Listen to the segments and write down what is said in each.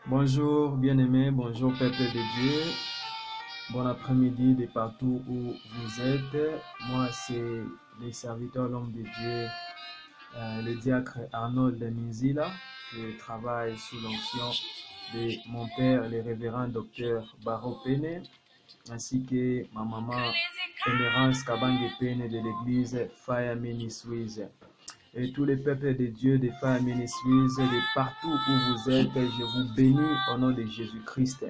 Bonjour bien-aimés, bonjour peuple de Dieu, bon après-midi de partout où vous êtes. Moi c'est le serviteur, l'homme de Dieu, le diacre Arnold Minzila. Je travaille sous l'onction de mon père, le révérend docteur Baro Pene, ainsi que ma maman Emerance Kabange Pene de l'église Fire Ministries. Et tous les peuples de Dieu, de Fire Ministries, de partout où vous êtes, je vous bénis au nom de Jésus-Christ.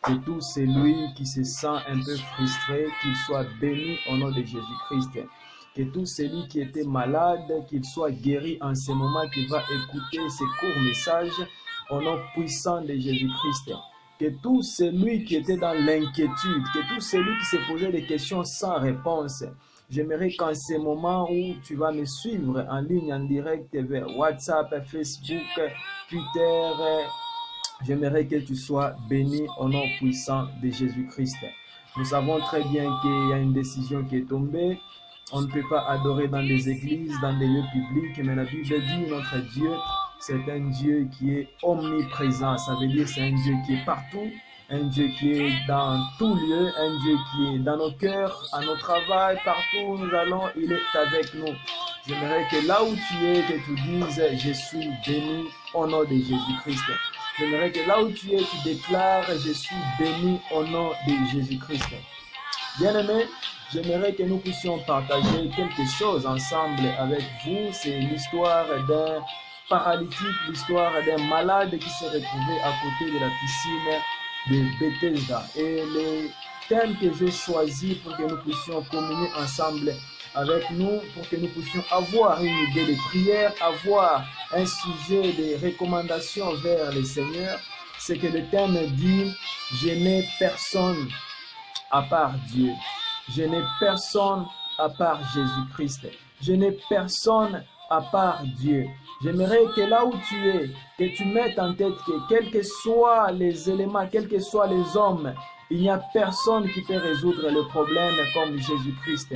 Que tout celui qui se sent un peu frustré, qu'il soit béni au nom de Jésus-Christ. Que tout celui qui était malade, qu'il soit guéri en ce moment, qu'il va écouter ces courts messages au nom puissant de Jésus-Christ. Que tout celui qui était dans l'inquiétude, que tout celui qui se posait des questions sans réponse, j'aimerais qu'en ce moment où tu vas me suivre en ligne, en direct vers WhatsApp, Facebook, Twitter, j'aimerais que tu sois béni au nom puissant de Jésus-Christ. Nous savons très bien qu'il y a une décision qui est tombée. On ne peut pas adorer dans des églises, dans des lieux publics, mais la Bible dit notre Dieu, c'est un Dieu qui est omniprésent. Ça veut dire c'est un Dieu qui est partout, un Dieu qui est dans tout lieu, un Dieu qui est dans nos cœurs, à nos travails, partout où nous allons, il est avec nous. J'aimerais que là où tu es, que tu dises, je suis béni au nom de Jésus-Christ. J'aimerais que là où tu es, tu déclares, je suis béni au nom de Jésus-Christ. Bien-aimés, j'aimerais que nous puissions partager quelque chose ensemble avec vous. C'est l'histoire d'un paralytique, l'histoire d'un malade qui s'est retrouvé à côté de la piscine de Bethesda. Et le thème que j'ai choisi pour que nous puissions communier ensemble avec nous, pour que nous puissions avoir une idée de prière, avoir un sujet de recommandation vers le Seigneur, c'est que le thème dit « Je n'ai personne à part Dieu. Je n'ai personne à part Jésus-Christ. Je n'ai personne à part Dieu. » J'aimerais que là où tu es, que tu mettes en tête que quels que soient les éléments, quels que soient les hommes, il n'y a personne qui peut résoudre le problème comme Jésus-Christ.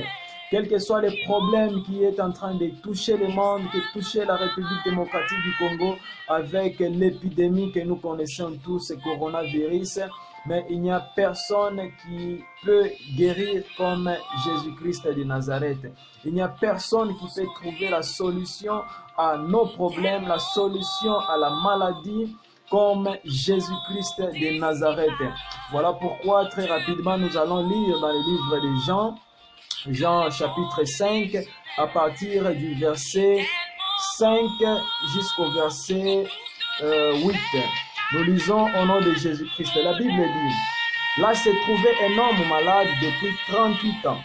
Quels que soient les problèmes qui est en train de toucher le monde, qui toucher la République démocratique du Congo avec l'épidémie que nous connaissons tous, le coronavirus, mais il n'y a personne qui peut guérir comme Jésus-Christ de Nazareth. Il n'y a personne qui peut trouver la solution à nos problèmes, la solution à la maladie comme Jésus-Christ de Nazareth. Voilà pourquoi très rapidement nous allons lire dans le livre de Jean, Jean chapitre 5, à partir du verset 5 jusqu'au verset 8. Nous lisons au nom de Jésus-Christ. La Bible dit, là se trouvait un homme malade depuis 38 ans.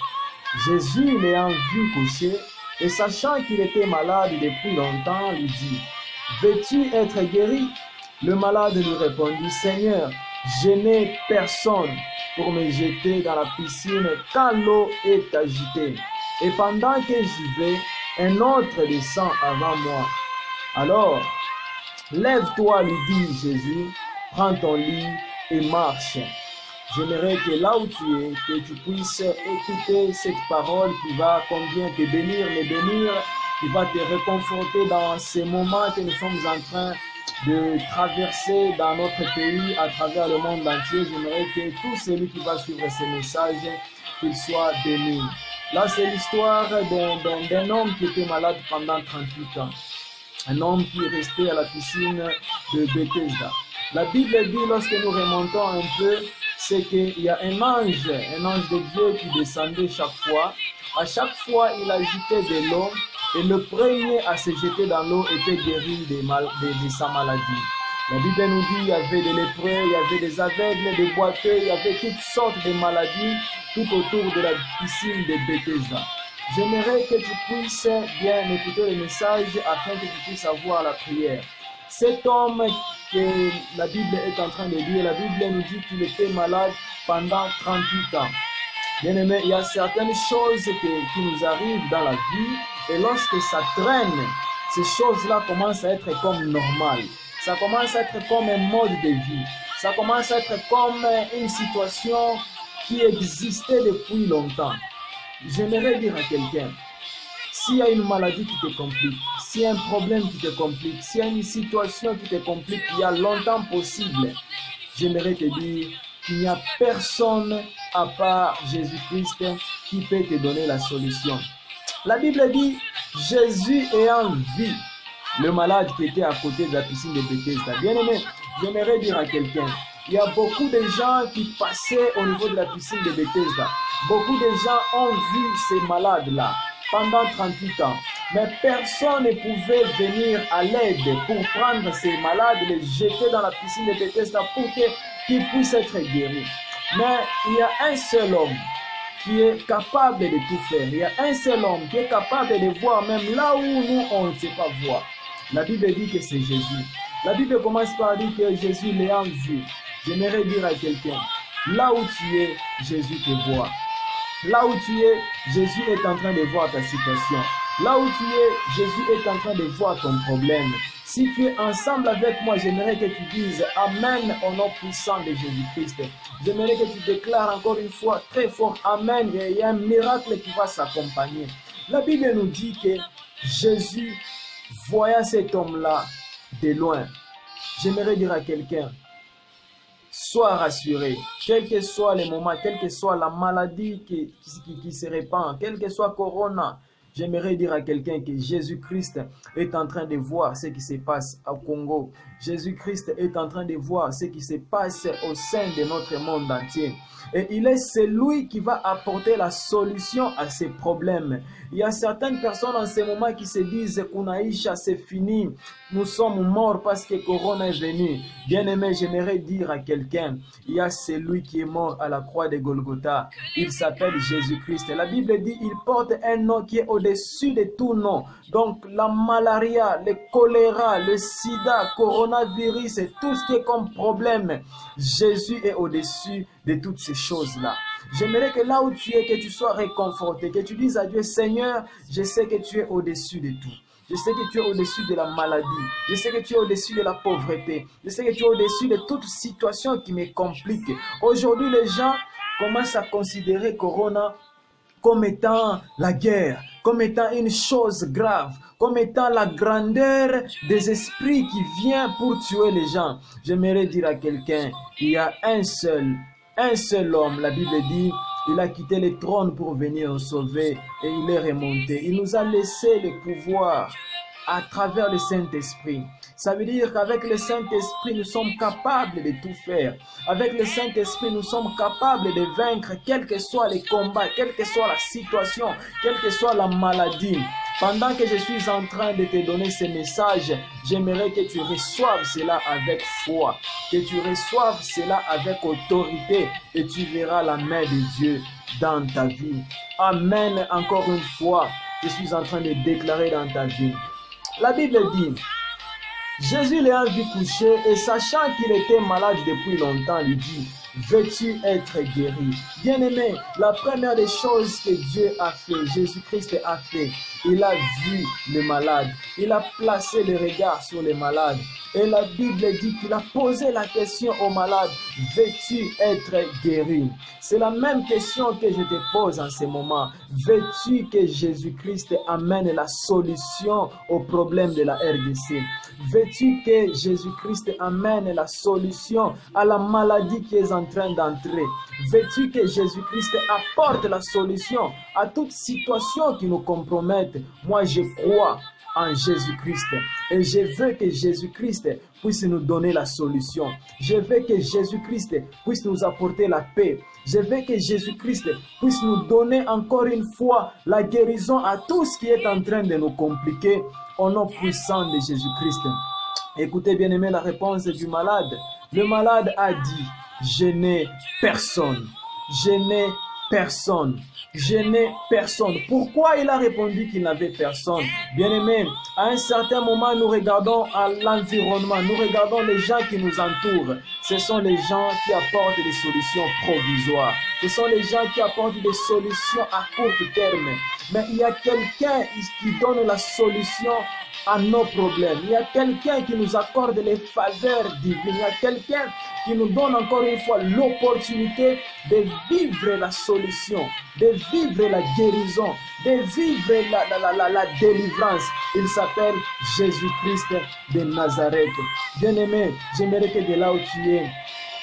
Jésus l'ayant vu coucher et sachant qu'il était malade depuis longtemps, lui dit, veux-tu être guéri? Le malade lui répondit, Seigneur, je n'ai personne pour me jeter dans la piscine quand l'eau est agitée. Et pendant que j'y vais, un autre descend avant moi. Alors, lève-toi, lui dit Jésus, prends ton lit et marche. J'aimerais que là où tu es, que tu puisses écouter cette parole qui va combien te bénir, me bénir, qui va te réconforter dans ces moments que nous sommes en train de traverser dans notre pays, à travers le monde entier. J'aimerais que tout celui qui va suivre ce message, qu'il soit béni. Là, c'est l'histoire d'un homme qui était malade pendant 38 ans. Un homme qui est resté à la piscine de Bethesda. La Bible dit, lorsque nous remontons un peu, c'est qu'il y a un ange de Dieu qui descendait chaque fois. À chaque fois, il agitait de l'eau et le premier à se jeter dans l'eau était guéri de sa maladie. La Bible nous dit qu'il y avait des lépreux, il y avait des aveugles, des boiteux, il y avait toutes sortes de maladies tout autour de la piscine de Bethesda. J'aimerais que tu puisses bien écouter le message afin que tu puisses avoir la prière. Cet homme que la Bible est en train de dire, la Bible nous dit qu'il était malade pendant 38 ans. Bien aimé, il y a certaines choses qui nous arrivent dans la vie et lorsque ça traîne, ces choses-là commencent à être comme normales. Ça commence à être comme un mode de vie. Ça commence à être comme une situation qui existait depuis longtemps. J'aimerais dire à quelqu'un, s'il y a une maladie qui te complique, s'il y a un problème qui te complique, s'il y a une situation qui te complique il y a longtemps possible, j'aimerais te dire qu'il n'y a personne à part Jésus-Christ qui peut te donner la solution. La Bible dit, Jésus ayant vu le malade qui était à côté de la piscine de Bethesda. Bien aimé, j'aimerais dire à quelqu'un, il y a beaucoup de gens qui passaient au niveau de la piscine de Bethesda. Beaucoup de gens ont vu ces malades-là pendant 38 ans. Mais personne ne pouvait venir à l'aide pour prendre ces malades, les jeter dans la piscine de Bethesda pour qu'ils puissent être guéris. Mais il y a un seul homme qui est capable de tout faire. Il y a un seul homme qui est capable de voir même là où nous, on ne sait pas voir. La Bible dit que c'est Jésus. La Bible commence par dire que Jésus l'ayant vu. J'aimerais dire à quelqu'un, là où tu es, Jésus te voit. Là où tu es, Jésus est en train de voir ta situation. Là où tu es, Jésus est en train de voir ton problème. Si tu es ensemble avec moi, j'aimerais que tu dises Amen au nom puissant de Jésus-Christ. J'aimerais que tu déclares encore une fois très fort Amen et il y a un miracle qui va s'accompagner. La Bible nous dit que Jésus voyait cet homme-là de loin. J'aimerais dire à quelqu'un, sois rassuré, quel que soit le moment, quelle que soit la maladie qui se répand, quel que soit Corona, j'aimerais dire à quelqu'un que Jésus-Christ est en train de voir ce qui se passe au Congo. Jésus-Christ est en train de voir ce qui se passe au sein de notre monde entier. Et il est celui qui va apporter la solution à ces problèmes. Il y a certaines personnes en ce moment qui se disent Kunaisha, c'est fini. Nous sommes morts parce que Corona est venu. Bien-aimé, j'aimerais dire à quelqu'un, il y a celui qui est mort à la croix de Golgotha. Il s'appelle Jésus-Christ. La Bible dit, il porte un nom qui est au-dessus de tout nom. Donc la malaria, le choléra, le sida, coronavirus et tout ce qui est comme problème, Jésus est au-dessus de toutes ces choses-là. J'aimerais que là où tu es, que tu sois réconforté, que tu dises à Dieu, Seigneur, je sais que tu es au-dessus de tout. Je sais que tu es au-dessus de la maladie. Je sais que tu es au-dessus de la pauvreté. Je sais que tu es au-dessus de toute situation qui me complique. Aujourd'hui, les gens commencent à considérer Corona comme étant la guerre, comme étant une chose grave, comme étant la grandeur des esprits qui vient pour tuer les gens. J'aimerais dire à quelqu'un, il y a un seul homme, la Bible dit, il a quitté le trône pour venir nous sauver et il est remonté. Il nous a laissé le pouvoir à travers le Saint-Esprit. Ça veut dire qu'avec le Saint-Esprit, nous sommes capables de tout faire. Avec le Saint-Esprit, nous sommes capables de vaincre quel que soit les combats, quelle que soit la situation, quelle que soit la maladie. Pendant que je suis en train de te donner ce message, j'aimerais que tu reçoives cela avec foi, que tu reçoives cela avec autorité et tu verras la main de Dieu dans ta vie. Amen. Encore une fois, je suis en train de déclarer dans ta vie. La Bible dit, Jésus l'ayant vu coucher et sachant qu'il était malade depuis longtemps, lui dit, veux-tu être guéri? Bien-aimé, la première des choses que Dieu a fait, Jésus-Christ a fait, il a vu le malade, il a placé le regard sur le malade. Et la Bible dit qu'il a posé la question au malade, veux-tu être guéri? C'est la même question que je te pose en ce moment. Veux-tu que Jésus-Christ amène la solution au problème de la RDC? Veux-tu que Jésus-Christ amène la solution à la maladie qui est en train d'entrer? Veux-tu que Jésus-Christ apporte la solution à toute situation qui nous compromette? Moi, je crois en Jésus-Christ et je veux que Jésus-Christ puisse nous donner la solution. Je veux que Jésus-Christ puisse nous apporter la paix. Je veux que Jésus-Christ puisse nous donner encore une fois la guérison à tout ce qui est en train de nous compliquer au nom puissant de Jésus-Christ. Écoutez bien aimé la réponse du malade. Le malade a dit, je n'ai personne. Je n'ai personne. Je n'ai personne. Pourquoi il a répondu qu'il n'avait personne? Bien-aimé, à un certain moment, nous regardons à l'environnement, nous regardons les gens qui nous entourent. Ce sont les gens qui apportent des solutions provisoires. Ce sont les gens qui apportent des solutions à court terme. Mais il y a quelqu'un qui donne la solution à nos problèmes. Il y a quelqu'un qui nous accorde les faveurs divines. Il y a quelqu'un qui nous donne encore une fois l'opportunité de vivre la solution, de vivre la guérison, de vivre la délivrance. Il s'appelle Jésus-Christ de Nazareth. Bien-aimé, j'aimerais que de là où tu es,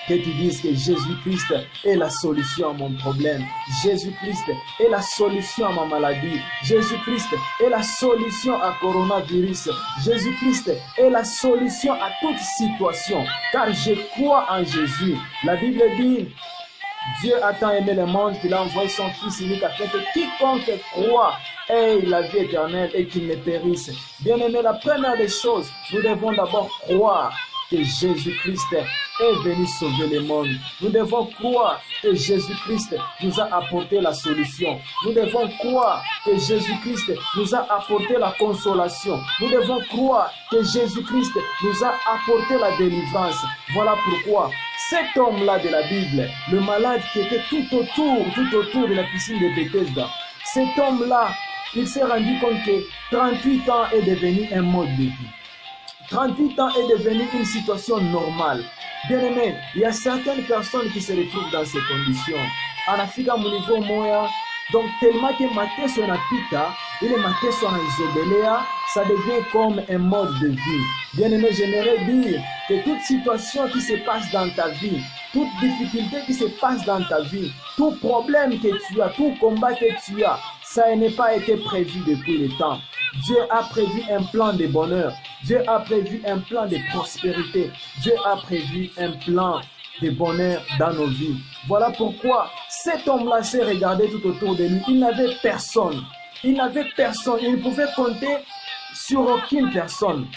que tu dises que Jésus-Christ est la solution à mon problème. Jésus-Christ est la solution à ma maladie. Jésus-Christ est la solution à coronavirus. Jésus-Christ est la solution à toute situation. Car je crois en Jésus. La Bible dit, Dieu a tant aimé le monde qu'il a envoyé son Fils unique afin que quiconque croit ait la vie éternelle et qu'il ne périsse. Bien-aimé, la première des choses, nous devons d'abord croire que Jésus-Christ est venu sauver le monde. Nous devons croire que Jésus-Christ nous a apporté la solution. Nous devons croire que Jésus-Christ nous a apporté la consolation. Nous devons croire que Jésus-Christ nous a apporté la délivrance. Voilà pourquoi cet homme-là de la Bible, le malade qui était tout autour de la piscine de Bethesda, cet homme-là, il s'est rendu compte que 38 ans est devenu un mode de vie. 38 ans est devenu une situation normale. Bien-aimé, il y a certaines personnes qui se retrouvent dans ces conditions. En Afrique, à mon niveau, moi, donc tellement que mateso na pita, il est mateso na isobelea, ça devient comme un mode de vie. Bien-aimé, j'aimerais dire que toute situation qui se passe dans ta vie, toute difficulté qui se passe dans ta vie, tout problème que tu as, tout combat que tu as, ça n'est pas été prévu depuis le temps. Dieu a prévu un plan de bonheur. Dieu a prévu un plan de prospérité. Dieu a prévu un plan de bonheur dans nos vies. Voilà pourquoi cet homme-là s'est regardé tout autour de lui. Il n'avait personne. Il n'avait personne. Il ne pouvait compter sur aucune personne.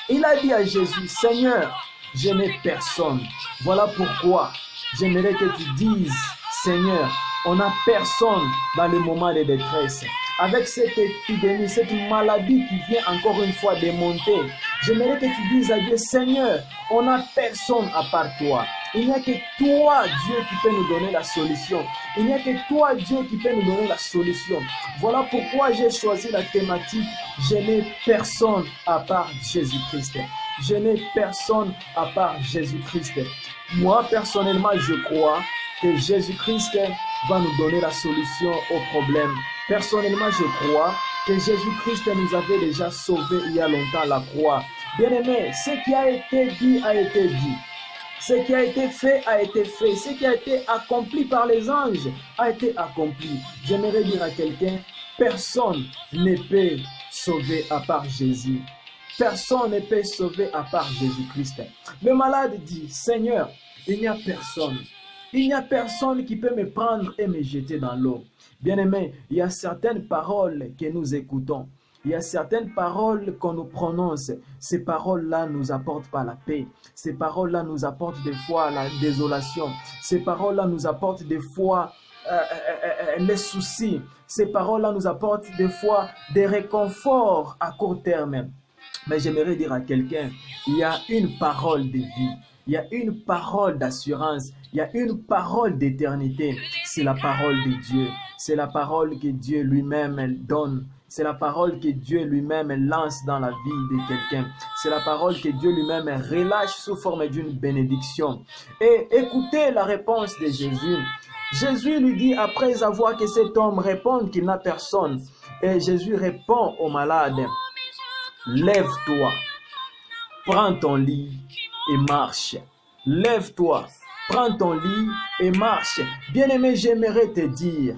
Il a dit à Jésus, Seigneur, je n'ai personne. Voilà pourquoi j'aimerais que tu dises, Seigneur, on n'a personne dans le moment de détresse. Avec cette épidémie, cette maladie qui vient encore une fois démonter, j'aimerais que tu dises à Dieu, Seigneur, on n'a personne à part toi. Il n'y a que toi, Dieu, qui peut nous donner la solution. Il n'y a que toi, Dieu, qui peut nous donner la solution. Voilà pourquoi j'ai choisi la thématique « Je n'ai personne à part Jésus-Christ ». Je n'ai personne à part Jésus-Christ. Moi, personnellement, je crois que Jésus-Christ va nous donner la solution au problème. Personnellement, je crois que Jésus-Christ nous avait déjà sauvés il y a longtemps à la croix. Bien-aimé, ce qui a été dit a été dit. Ce qui a été fait a été fait. Ce qui a été accompli par les anges a été accompli. J'aimerais dire à quelqu'un, personne ne peut sauver à part Jésus. Personne ne peut sauver à part Jésus-Christ. Le malade dit, Seigneur, il n'y a personne. Il n'y a personne qui peut me prendre et me jeter dans l'eau. Bien-aimé, il y a certaines paroles que nous écoutons. Il y a certaines paroles qu'on nous prononce. Ces paroles-là ne nous apportent pas la paix. Ces paroles-là nous apportent des fois la désolation. Ces paroles-là nous apportent des fois les soucis. Ces paroles-là nous apportent des fois des réconforts à court terme. Mais j'aimerais dire à quelqu'un, il y a une parole de vie. Il y a une parole d'assurance. Il y a une parole d'éternité. C'est la parole de Dieu. C'est la parole que Dieu lui-même donne. C'est la parole que Dieu lui-même lance dans la vie de quelqu'un. C'est la parole que Dieu lui-même relâche sous forme d'une bénédiction. Et écoutez la réponse de Jésus. Jésus lui dit, après avoir que cet homme réponde qu'il n'a personne, et Jésus répond au malade, lève-toi, prends ton lit et marche. Lève-toi, prends ton lit et marche. Bien-aimé, j'aimerais te dire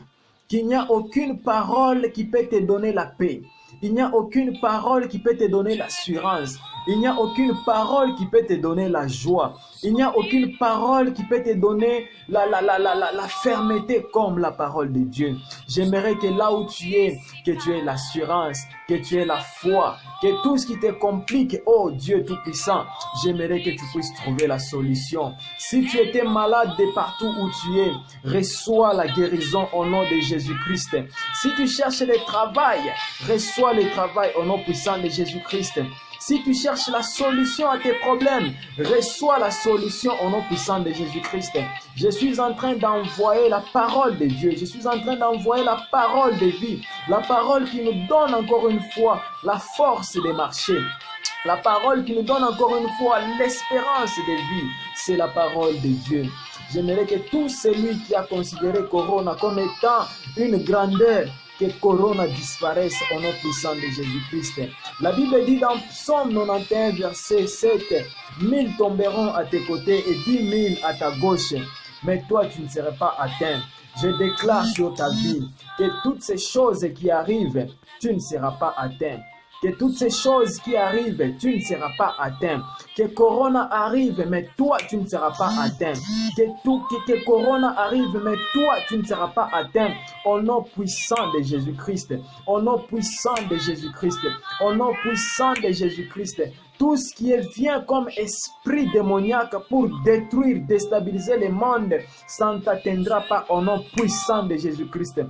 qu'il n'y a aucune parole qui peut te donner la paix. Il n'y a aucune parole qui peut te donner l'assurance. Il n'y a aucune parole qui peut te donner la joie. Il n'y a aucune parole qui peut te donner la fermeté comme la parole de Dieu. J'aimerais que là où tu es, que tu aies l'assurance, que tu aies la foi, que tout ce qui te complique, oh Dieu Tout-Puissant, j'aimerais que tu puisses trouver la solution. Si tu étais malade de partout où tu es, reçois la guérison au nom de Jésus-Christ. Si tu cherches le travail, reçois le travail au nom puissant de Jésus-Christ. Si tu cherches la solution à tes problèmes, reçois la solution au nom puissant de Jésus-Christ. Je suis en train d'envoyer la parole de Dieu. Je suis en train d'envoyer la parole de vie. La parole qui nous donne encore une fois la force de marcher. La parole qui nous donne encore une fois l'espérance de vie, c'est la parole de Dieu. J'aimerais que tout celui qui a considéré Corona comme étant une grandeur, que Corona disparaisse au nom puissant de Jésus-Christ. La Bible dit dans Psaume 91, verset 7, « 1000 tomberont à tes côtés et 10 000 à ta gauche, mais toi tu ne seras pas atteint. » Je déclare sur ta vie que toutes ces choses qui arrivent, tu ne seras pas atteint. Que toutes ces choses qui arrivent, tu ne seras pas atteint. Que Corona arrive, mais toi, tu ne seras pas atteint. Que Corona arrive, mais toi, tu ne seras pas atteint. Au nom puissant de Jésus-Christ. Au nom puissant de Jésus-Christ. Au nom puissant de Jésus-Christ. Tout ce qui vient comme esprit démoniaque pour détruire, déstabiliser le monde, ça ne t'atteindra pas au nom puissant de Jésus-Christ.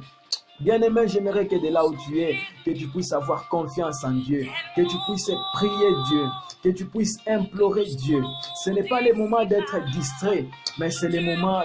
Bien-aimé, j'aimerais que de là où tu es, que tu puisses avoir confiance en Dieu, que tu puisses prier Dieu, que tu puisses implorer Dieu. Ce n'est pas le moment d'être distrait, mais c'est le moment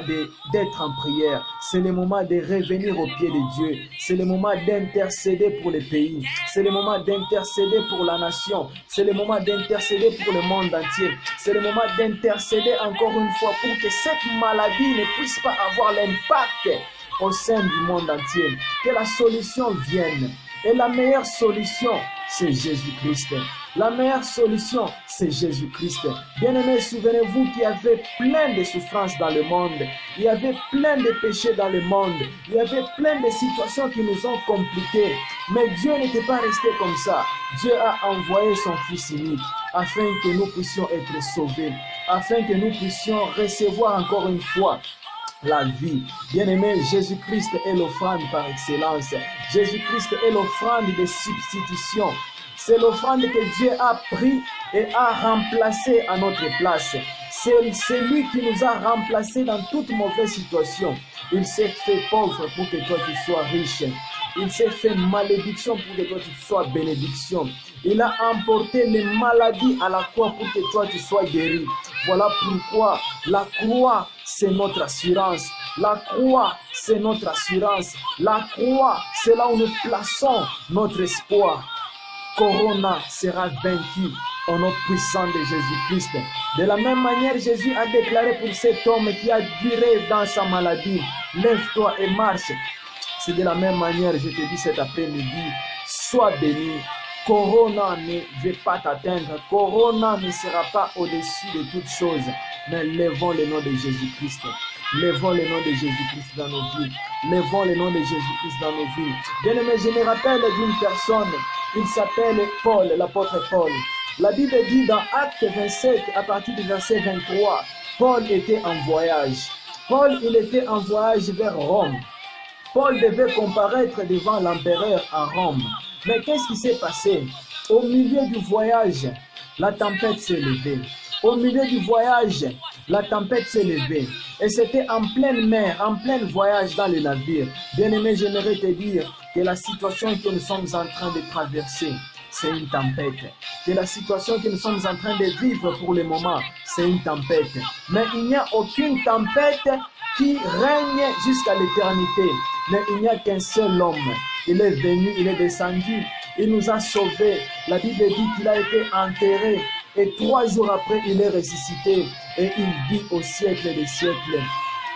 d'être en prière. C'est le moment de revenir au pied de Dieu. C'est le moment d'intercéder pour les pays. C'est le moment d'intercéder pour la nation. C'est le moment d'intercéder pour le monde entier. C'est le moment d'intercéder encore une fois pour que cette maladie ne puisse pas avoir l'impact au sein du monde entier. Que la solution vienne. Et la meilleure solution, c'est Jésus-Christ. La meilleure solution, c'est Jésus-Christ. Bien-aimés, souvenez-vous qu'il y avait plein de souffrances dans le monde. Il y avait plein de péchés dans le monde. Il y avait plein de situations qui nous ont compliquées. Mais Dieu n'était pas resté comme ça. Dieu a envoyé son Fils unique afin que nous puissions être sauvés, afin que nous puissions recevoir encore une fois la vie. Bien-aimé, Jésus-Christ est l'offrande par excellence. Jésus-Christ est l'offrande de substitution. C'est l'offrande que Dieu a pris et a remplacé à notre place. C'est lui qui nous a remplacés dans toute mauvaise situation. Il s'est fait pauvre pour que toi tu sois riche. Il s'est fait malédiction pour que toi tu sois bénédiction. Il a emporté les maladies à la croix pour que toi tu sois guéri. Voilà pourquoi la croix, c'est notre assurance. La croix, c'est notre assurance. La croix, c'est là où nous plaçons notre espoir. Corona sera vaincu au nom puissant de Jésus-Christ. De la même manière, Jésus a déclaré pour cet homme qui a duré dans sa maladie, lève-toi et marche. C'est de la même manière, je te dis cet après-midi, sois béni. Corona ne veut pas t'atteindre. Corona ne sera pas au-dessus de toutes choses. Mais levons le nom de Jésus-Christ. Levons le nom de Jésus-Christ dans nos vies. Levons le nom de Jésus-Christ dans nos vies. Bien-aimé, je me rappelle d'une personne. Il s'appelle Paul, l'apôtre Paul. La Bible dit dans Acte 27, à partir du verset 23, Paul était en voyage. Paul, il était en voyage vers Rome. Paul devait comparaître devant l'empereur à Rome. Mais qu'est-ce qui s'est passé? Au milieu du voyage, la tempête s'est levée. Au milieu du voyage, la tempête s'est levée. Et c'était en pleine mer, en plein voyage dans le navire. Bien-aimé, j'aimerais te dire que la situation que nous sommes en train de traverser, c'est une tempête. Que la situation que nous sommes en train de vivre pour le moment, c'est une tempête. Mais il n'y a aucune tempête qui règne jusqu'à l'éternité. Mais il n'y a qu'un seul homme. Il est venu, il est descendu, il nous a sauvés. La Bible dit qu'il a été enterré et 3 jours après, il est ressuscité et il vit au siècle des siècles.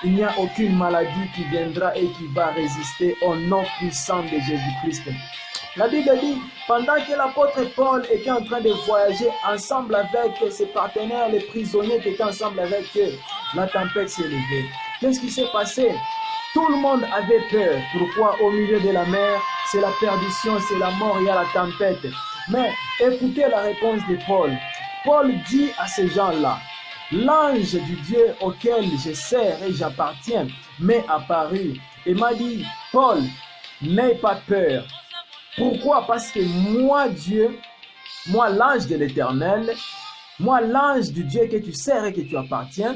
Il n'y a aucune maladie qui viendra et qui va résister au nom puissant de Jésus-Christ. La Bible dit, pendant que l'apôtre Paul était en train de voyager ensemble avec ses partenaires, les prisonniers qui étaient ensemble avec eux, la tempête s'est levée. Qu'est-ce qui s'est passé? Tout le monde avait peur. Pourquoi? Au milieu de la mer, c'est la perdition, c'est la mort, il y a la tempête. Mais écoutez la réponse de Paul. Paul dit à ces gens-là, l'ange du Dieu auquel je sers et j'appartiens m'est apparu et m'a dit, Paul, n'aie pas peur. Pourquoi? Parce que moi, Dieu, moi, l'ange de l'Éternel, moi, l'ange du Dieu que tu sers et que tu appartiens,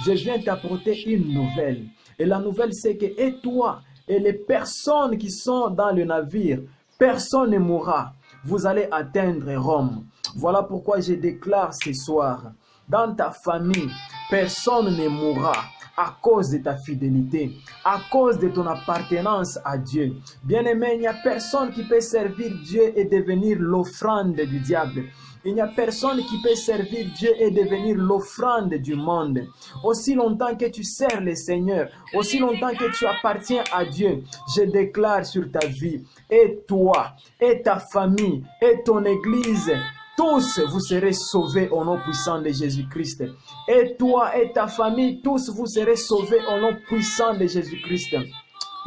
je viens t'apporter une nouvelle. Et la nouvelle, c'est que, et toi, et les personnes qui sont dans le navire, personne ne mourra. Vous allez atteindre Rome. Voilà pourquoi je déclare ce soir, dans ta famille, personne ne mourra. à cause de ta fidélité, à cause de ton appartenance à Dieu. Bien-aimé, il n'y a personne qui peut servir Dieu et devenir l'offrande du diable. Il n'y a personne qui peut servir Dieu et devenir l'offrande du monde. Aussi longtemps que tu sers le Seigneur, aussi longtemps que tu appartiens à Dieu, je déclare sur ta vie, et toi, et ta famille, et ton église, tous vous serez sauvés au nom puissant de Jésus-Christ. Et toi et ta famille, tous vous serez sauvés au nom puissant de Jésus-Christ.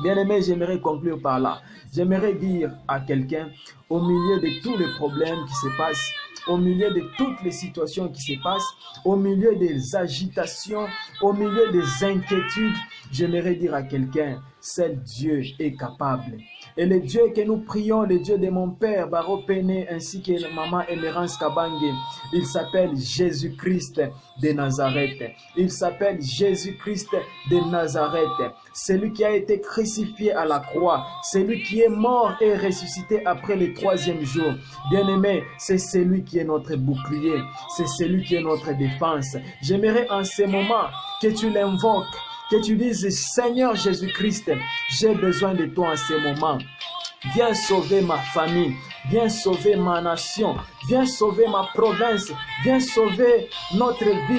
Bien-aimé, j'aimerais conclure par là. J'aimerais dire à quelqu'un, au milieu de tous les problèmes qui se passent, au milieu de toutes les situations qui se passent, au milieu des agitations, au milieu des inquiétudes, j'aimerais dire à quelqu'un, seul Dieu est capable. Et le Dieu que nous prions, le Dieu de mon père, Baro Pene, ainsi que maman Emerance Kabange, il s'appelle Jésus-Christ de Nazareth. Il s'appelle Jésus-Christ de Nazareth. Celui qui a été crucifié à la croix, celui qui est mort et ressuscité après le 3e jour. Bien-aimé, c'est celui qui est notre bouclier, c'est celui qui est notre défense. J'aimerais en ce moment que tu l'invoques, que tu dises, Seigneur Jésus-Christ, j'ai besoin de toi en ce moment. Viens sauver ma famille, viens sauver ma nation, viens sauver ma province, viens sauver notre vie.